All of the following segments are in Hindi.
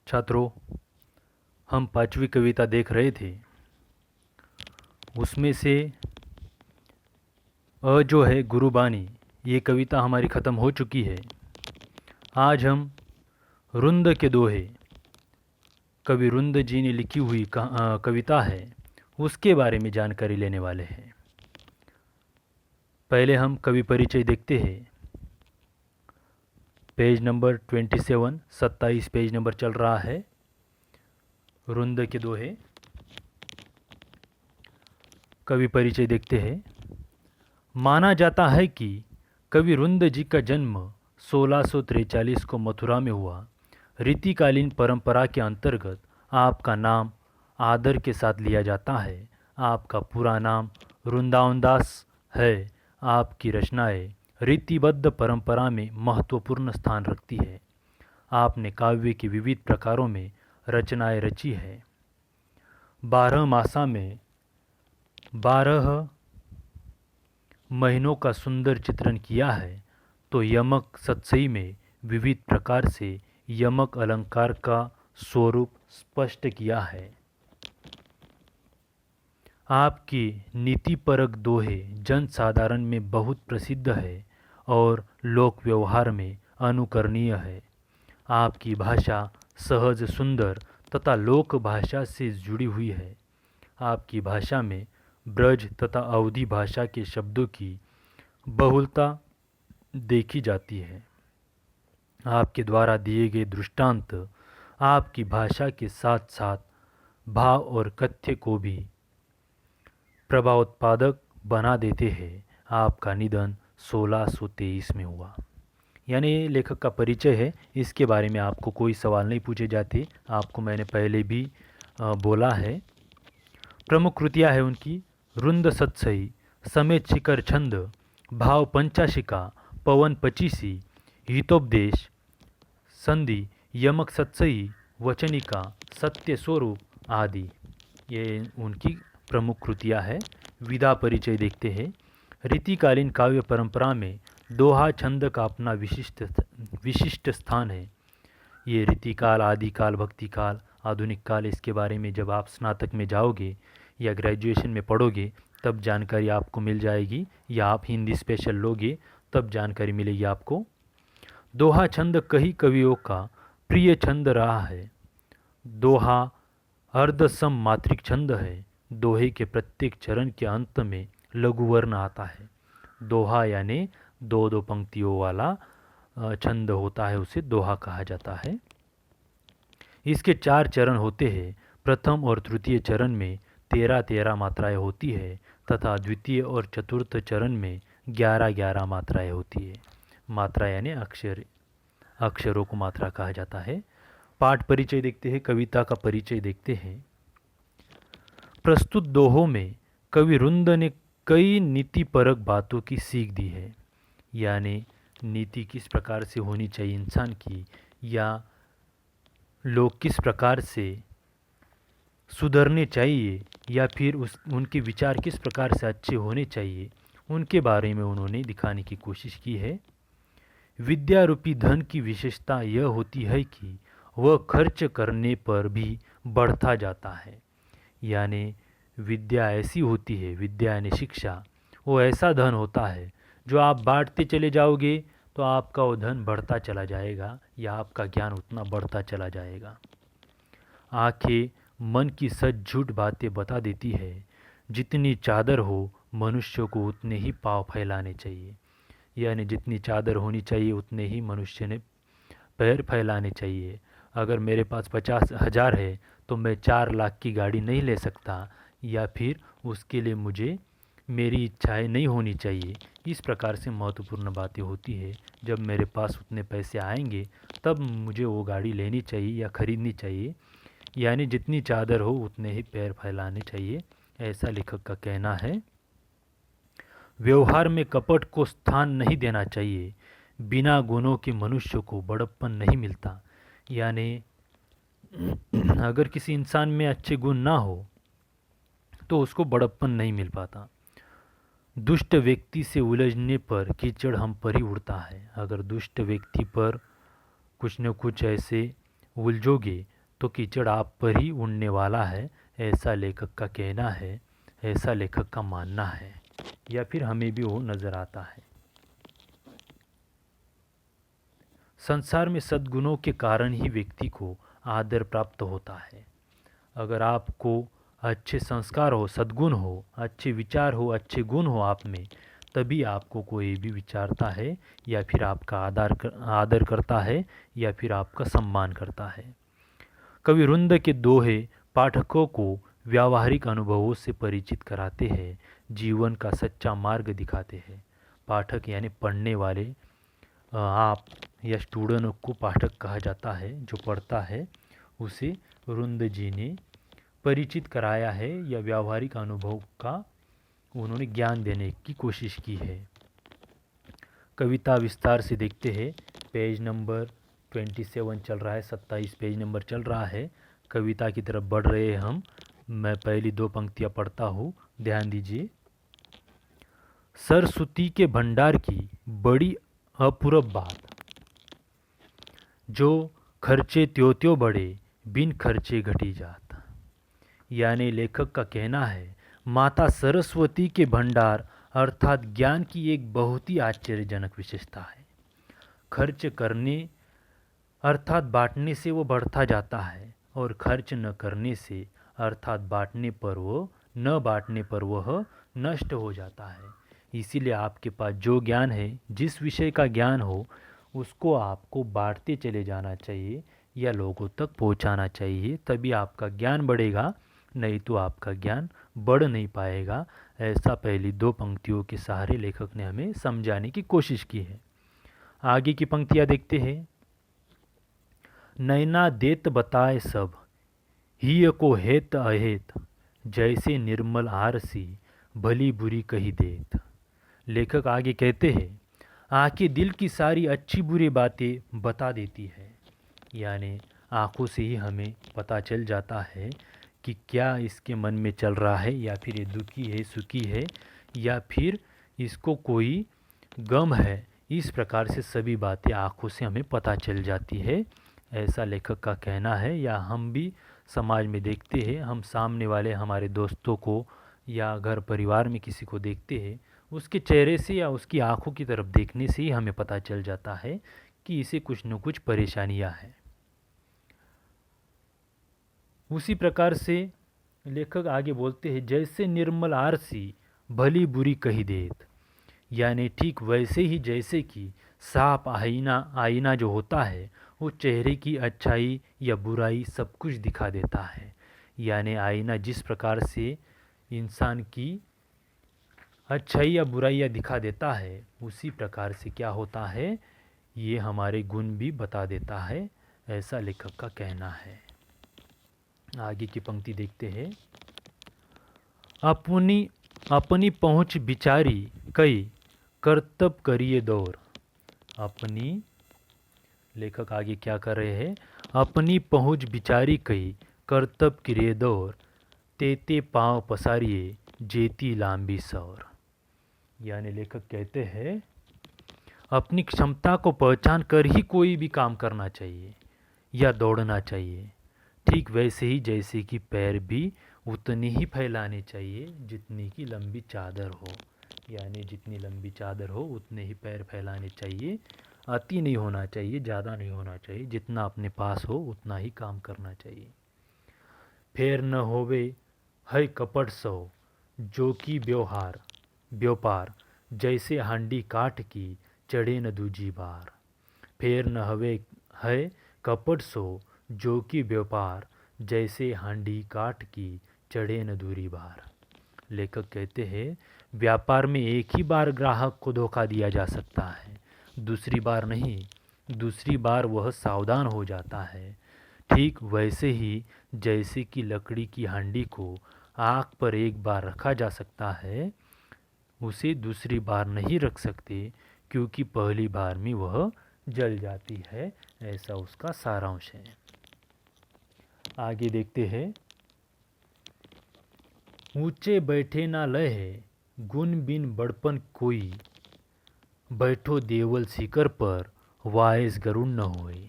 छात्रों, हम पांचवी कविता देख रहे थे। उसमें से जो है गुरुबानी, ये कविता हमारी ख़त्म हो चुकी है। आज हम रुंद के दोहे, कवि रुंद जी ने लिखी हुई कविता है, उसके बारे में जानकारी लेने वाले हैं। पहले हम कवि परिचय देखते हैं। पेज नंबर 27, 27 पेज नंबर चल रहा है। रुंद के दोहे कवि परिचय देखते हैं। माना जाता है कि कवि रुंद जी का जन्म 1643 को मथुरा में हुआ। रीतिकालीन परंपरा के अंतर्गत आपका नाम आदर के साथ लिया जाता है। आपका पूरा नाम वृंदावन दास है। आपकी रचनाएं रीतिबद्ध परंपरा में महत्वपूर्ण स्थान रखती है। आपने काव्य के विविध प्रकारों में रचनाएं रची है। 12 मासा में 12 महीनों का सुंदर चित्रण किया है, तो यमक सतसई में विविध प्रकार से यमक अलंकार का स्वरूप स्पष्ट किया है। आपकी नीतिपरक दोहे जन साधारण में बहुत प्रसिद्ध है और लोक व्यवहार में अनुकरणीय है। आपकी भाषा सहज, सुंदर तथा लोक भाषा से जुड़ी हुई है। आपकी भाषा में ब्रज तथा अवधी भाषा के शब्दों की बहुलता देखी जाती है। आपके द्वारा दिए गए दृष्टांत आपकी भाषा के साथ साथ भाव और कथ्य को भी प्रभावोत्पादक बना देते हैं। आपका निधन 1623 में हुआ। यानी लेखक का परिचय है, इसके बारे में आपको कोई सवाल नहीं पूछे जाते। आपको मैंने पहले भी बोला है। प्रमुख कृतियाँ है उनकी रुंद सतसई, समेत शिखर छंद, भाव पंचाशिका, पवन पचीसी, हितोपदेश, संधि, यमक सतसई, वचनिका, सत्य स्वरूप आदि। ये उनकी प्रमुख कृतियाँ है। विधा परिचय देखते हैं। रीतिकालीन काव्य परंपरा में दोहा छंद का अपना विशिष्ट स्थान है। ये रीतिकाल, आदिकाल, भक्तिकाल, आधुनिक काल, इसके बारे में जब आप स्नातक में जाओगे या ग्रेजुएशन में पढ़ोगे तब जानकारी आपको मिल जाएगी, या आप हिंदी स्पेशल लोगे तब जानकारी मिलेगी आपको। दोहा छंद कई कवियों का प्रिय छंद रहा है। दोहा अर्धसम मात्रिक छंद है। दोहे के प्रत्येक चरण के अंत में लघु वर्ण आता है। दोहा यानी दो दो पंक्तियों वाला छंद होता है, उसे दोहा कहा जाता है। इसके 4 चरण होते हैं। प्रथम और तृतीय चरण में 13-13 मात्राएं होती है तथा द्वितीय और चतुर्थ चरण में 11-11 मात्राएं होती है। मात्रा यानी अक्षरों को मात्रा कहा जाता है। पाठ परिचय देखते हैं, कविता का परिचय देखते हैं। प्रस्तुत दोहों में कवि रुंद ने कई नीतिपरक बातों की सीख दी है। यानी नीति किस प्रकार से होनी चाहिए इंसान की, या लोग किस प्रकार से सुधरने चाहिए, या फिर उनके विचार किस प्रकार से अच्छे होने चाहिए, उनके बारे में उन्होंने दिखाने की कोशिश की है। विद्या रूपी धन की विशेषता यह होती है कि वह खर्च करने पर भी बढ़ता जाता है। यानी विद्या ऐसी होती है, विद्या यानी शिक्षा, वो ऐसा धन होता है जो आप बांटते चले जाओगे तो आपका वो धन बढ़ता चला जाएगा, या आपका ज्ञान उतना बढ़ता चला जाएगा। आंखें मन की सच झूठ बातें बता देती है। जितनी चादर हो मनुष्य को उतने ही पाँव फैलाने चाहिए। यानी जितनी चादर होनी चाहिए उतने ही मनुष्य ने पैर फैलाने चाहिए। अगर मेरे पास 50,000 है तो मैं 4 लाख की गाड़ी नहीं ले सकता, या फिर उसके लिए मुझे मेरी इच्छाएं नहीं होनी चाहिए। इस प्रकार से महत्वपूर्ण बातें होती है। जब मेरे पास उतने पैसे आएंगे तब मुझे वो गाड़ी लेनी चाहिए या ख़रीदनी चाहिए। यानी जितनी चादर हो उतने ही पैर फैलाने चाहिए, ऐसा लेखक का कहना है। व्यवहार में कपट को स्थान नहीं देना चाहिए। बिना गुणों के मनुष्य को बड़प्पन नहीं मिलता। यानी अगर किसी इंसान में अच्छे गुण ना हो तो उसको बड़प्पन नहीं मिल पाता। दुष्ट व्यक्ति से उलझने पर कीचड़ हम पर ही उड़ता है। अगर दुष्ट व्यक्ति पर कुछ न कुछ ऐसे उलझोगे तो कीचड़ आप पर ही उड़ने वाला है, ऐसा लेखक का कहना है, ऐसा लेखक का मानना है, या फिर हमें भी वो नज़र आता है। संसार में सद्गुणों के कारण ही व्यक्ति को आदर प्राप्त होता है। अगर आपको अच्छे संस्कार हो, सद्गुण हो, अच्छे विचार हो, अच्छे गुण हो आप में, तभी आपको कोई भी विचारता है या फिर आपका आदर करता है या फिर आपका सम्मान करता है। कवि रुंद के दोहे पाठकों को व्यावहारिक अनुभवों से परिचित कराते हैं, जीवन का सच्चा मार्ग दिखाते हैं। पाठक यानी पढ़ने वाले, आप या स्टूडेंट को पाठक कहा जाता है। जो पढ़ता है उसे रुंद जी ने परिचित कराया है या व्यावहारिक अनुभव का उन्होंने ज्ञान देने की कोशिश की है। कविता विस्तार से देखते हैं। पेज नंबर 27 चल रहा है, 27 पेज नंबर चल रहा है। कविता की तरफ बढ़ रहे हैं हम। मैं पहली 2 पंक्तियाँ पढ़ता हूँ, ध्यान दीजिए। सरस्वती के भंडार की बड़ी अपूर्व बात, जो खर्चे त्यों त्यों बढ़े, बिन खर्चे घटी जात। यानी लेखक का कहना है, माता सरस्वती के भंडार अर्थात ज्ञान की एक बहुत ही आश्चर्यजनक विशेषता है। खर्च करने अर्थात बांटने से वो बढ़ता जाता है, और खर्च न करने से अर्थात बांटने पर वो न बांटने पर वह नष्ट हो जाता है। इसीलिए आपके पास जो ज्ञान है, जिस विषय का ज्ञान हो, उसको आपको बांटते चले जाना चाहिए या लोगों तक पहुंचाना चाहिए, तभी आपका ज्ञान बढ़ेगा, नहीं तो आपका ज्ञान बढ़ नहीं पाएगा। ऐसा पहली 2 पंक्तियों के सहारे लेखक ने हमें समझाने की कोशिश की है। आगे की पंक्तियाँ देखते हैं। नैना देत बताए सब, हिय को हेत अहेत, जैसे निर्मल आरसी, भली बुरी कही देत। लेखक आगे कहते हैं, आंखें दिल की सारी अच्छी बुरी बातें बता देती है। यानी आँखों से ही हमें पता चल जाता है कि क्या इसके मन में चल रहा है, या फिर ये दुखी है, सुखी है, या फिर इसको कोई गम है। इस प्रकार से सभी बातें आँखों से हमें पता चल जाती है, ऐसा लेखक का कहना है। या हम भी समाज में देखते हैं, हम सामने वाले हमारे दोस्तों को या घर परिवार में किसी को देखते हैं, उसके चेहरे से या उसकी आंखों की तरफ देखने से ही हमें पता चल जाता है कि इसे कुछ न कुछ परेशानियां हैं। उसी प्रकार से लेखक आगे बोलते हैं, जैसे निर्मल आरसी, भली बुरी कही देत। यानी ठीक वैसे ही जैसे कि साफ आईना जो होता है, वो चेहरे की अच्छाई या बुराई सब कुछ दिखा देता है। यानी आईना जिस प्रकार से इंसान की अच्छाई या बुराइयाँ दिखा देता है, उसी प्रकार से क्या होता है, ये हमारे गुण भी बता देता है, ऐसा लेखक का कहना है। आगे की पंक्ति देखते हैं। अपनी अपनी पहुँच बिचारी कई, कर्तव्य करिए दौर। अपनी, लेखक आगे क्या कर रहे हैं, अपनी पहुँच बिचारी कई, कर्तव्य करिए दौर, तेते पाँव पसारिए, जेती लांबी सौर। यानी लेखक कहते हैं, अपनी क्षमता को पहचान कर ही कोई भी काम करना चाहिए या दौड़ना चाहिए। ठीक वैसे ही जैसे कि पैर भी उतनी ही फैलाने चाहिए जितनी की लंबी चादर हो। यानी जितनी लंबी चादर हो उतने ही पैर फैलाने चाहिए, अति नहीं होना चाहिए, ज़्यादा नहीं होना चाहिए। जितना अपने पास हो उतना ही काम करना चाहिए। फेर न होवे है कपट सो, जो कि व्यापार, जैसे हांडी काट की, चढ़े न दूजी बार। फेर न हवे है कपट सो, जो कि व्यापार, जैसे हांडी काट की, चढ़े न दूरी बार। लेखक कहते हैं, व्यापार में एक ही बार ग्राहक को धोखा दिया जा सकता है, दूसरी बार नहीं। दूसरी बार वह सावधान हो जाता है। ठीक वैसे ही जैसे कि लकड़ी की हांडी को आग पर एक बार रखा जा सकता है, उसे दूसरी बार नहीं रख सकते, क्योंकि पहली बार में वह जल जाती है। ऐसा उसका सारांश है। आगे देखते हैं। ऊंचे बैठे ना लहे, गुण बिन बड़पन कोई, बैठो देवल शिखर पर, वायस गरुड़ न होए।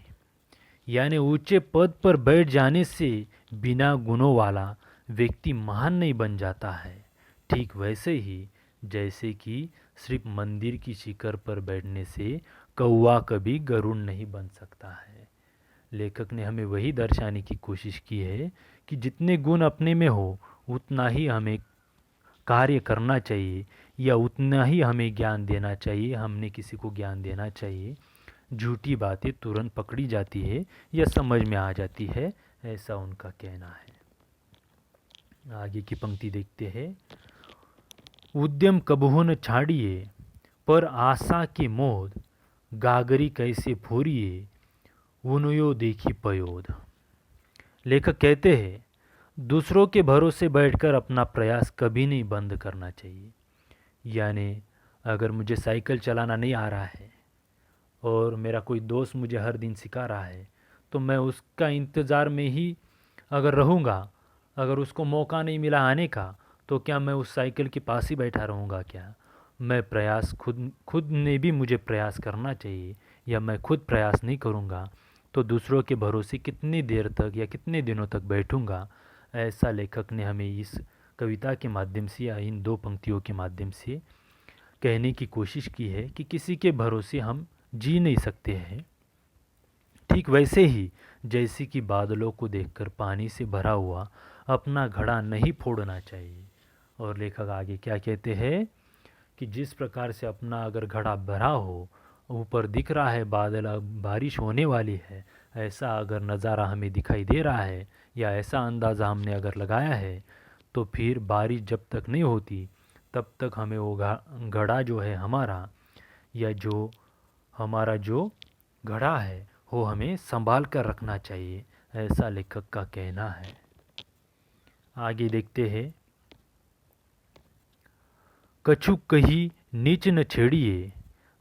यानी ऊंचे पद पर बैठ जाने से बिना गुणों वाला व्यक्ति महान नहीं बन जाता है। ठीक वैसे ही जैसे कि सिर्फ मंदिर की शिखर पर बैठने से कौवा कभी गरुड़ नहीं बन सकता है। लेखक ने हमें वही दर्शाने की कोशिश की है कि जितने गुण अपने में हो उतना ही हमें कार्य करना चाहिए या उतना ही हमें ज्ञान देना चाहिए, हमने किसी को ज्ञान देना चाहिए। झूठी बातें तुरंत पकड़ी जाती है या समझ में आ जाती है, ऐसा उनका कहना है। आगे की पंक्ति देखते हैं। उद्यम कबहु न छाड़िए पर आशा के मोद, गागरी कैसे फोरिए उनयो देखी पयोद। लेखक कहते हैं दूसरों के भरोसे बैठकर अपना प्रयास कभी नहीं बंद करना चाहिए। यानी अगर मुझे साइकिल चलाना नहीं आ रहा है और मेरा कोई दोस्त मुझे हर दिन सिखा रहा है तो मैं उसका इंतज़ार में ही अगर रहूँगा, अगर उसको मौका नहीं मिला आने का तो क्या मैं उस साइकिल के पास ही बैठा रहूँगा क्या? मैं प्रयास खुद ने भी मुझे प्रयास करना चाहिए, या मैं खुद प्रयास नहीं करूँगा तो दूसरों के भरोसे कितनी देर तक या कितने दिनों तक बैठूँगा। ऐसा लेखक ने हमें इस कविता के माध्यम से या इन दो पंक्तियों के माध्यम से कहने की कोशिश की है कि किसी के भरोसे हम जी नहीं सकते हैं। ठीक वैसे ही जैसे कि बादलों को देखकर पानी से भरा हुआ अपना घड़ा नहीं फोड़ना चाहिए। और लेखक आगे क्या कहते हैं कि जिस प्रकार से अपना अगर घड़ा भरा हो, ऊपर दिख रहा है बादल, बारिश होने वाली है, ऐसा अगर नज़ारा हमें दिखाई दे रहा है या ऐसा अंदाज़ा हमने अगर लगाया है तो फिर बारिश जब तक नहीं होती तब तक हमें वो घड़ा जो है हमारा, या जो हमारा जो घड़ा है वो हमें संभाल कर रखना चाहिए, ऐसा लेखक का कहना है। आगे देखते हैं। कछु कही नीच न छेड़िए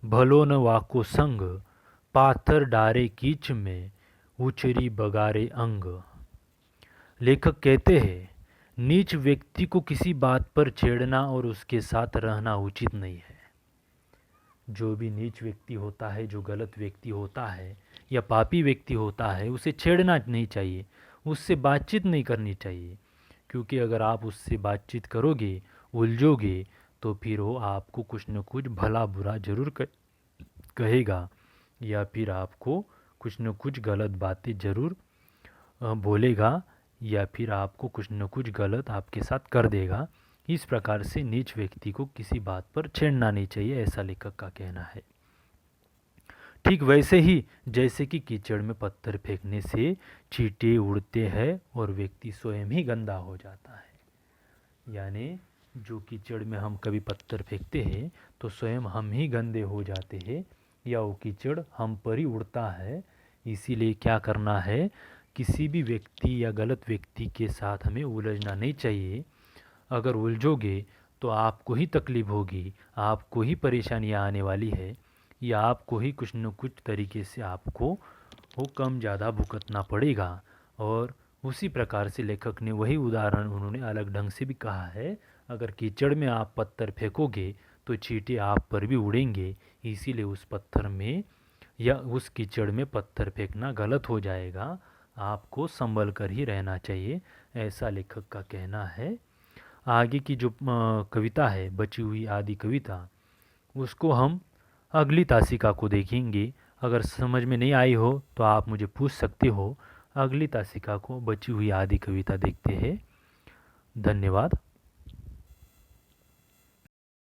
भलो न वाको संग, पाथर डारे कीच में उचरी बगारे अंग। लेखक कहते हैं नीच व्यक्ति को किसी बात पर छेड़ना और उसके साथ रहना उचित नहीं है। जो भी नीच व्यक्ति होता है, जो गलत व्यक्ति होता है या पापी व्यक्ति होता है, उसे छेड़ना नहीं चाहिए, उससे बातचीत नहीं करनी चाहिए। क्योंकि अगर आप उससे बातचीत करोगे, उलझोगे, तो फिर वो आपको कुछ न कुछ भला बुरा ज़रूर कहेगा या फिर आपको कुछ न कुछ गलत बातें ज़रूर बोलेगा या फिर आपको कुछ न कुछ गलत आपके साथ कर देगा। इस प्रकार से नीच व्यक्ति को किसी बात पर छेड़ना नहीं चाहिए, ऐसा लेखक का कहना है। ठीक वैसे ही जैसे कि कीचड़ में पत्थर फेंकने से चींटे उड़ते हैं और व्यक्ति स्वयं ही गंदा हो जाता है। यानी जो कीचड़ में हम कभी पत्थर फेंकते हैं तो स्वयं हम ही गंदे हो जाते हैं या वो कीचड़ हम पर ही उड़ता है। इसीलिए क्या करना है, किसी भी व्यक्ति या गलत व्यक्ति के साथ हमें उलझना नहीं चाहिए। अगर उलझोगे तो आपको ही तकलीफ़ होगी, आपको ही परेशानियाँ आने वाली है, या आपको ही कुछ न कुछ तरीके से आपको वो कम ज़्यादा भुगतना पड़ेगा। और उसी प्रकार से लेखक ने वही उदाहरण उन्होंने अलग ढंग से भी कहा है। अगर कीचड़ में आप पत्थर फेंकोगे तो चींटे आप पर भी उड़ेंगे, इसीलिए उस पत्थर में या उस कीचड़ में पत्थर फेंकना गलत हो जाएगा, आपको संभल कर ही रहना चाहिए, ऐसा लेखक का कहना है। आगे की जो कविता है बची हुई आदि कविता, उसको हम अगली तासिका को देखेंगे। अगर समझ में नहीं आई हो तो आप मुझे पूछ सकते हो। अगली तासिका को बची हुई आदि कविता देखते हैं। धन्यवाद।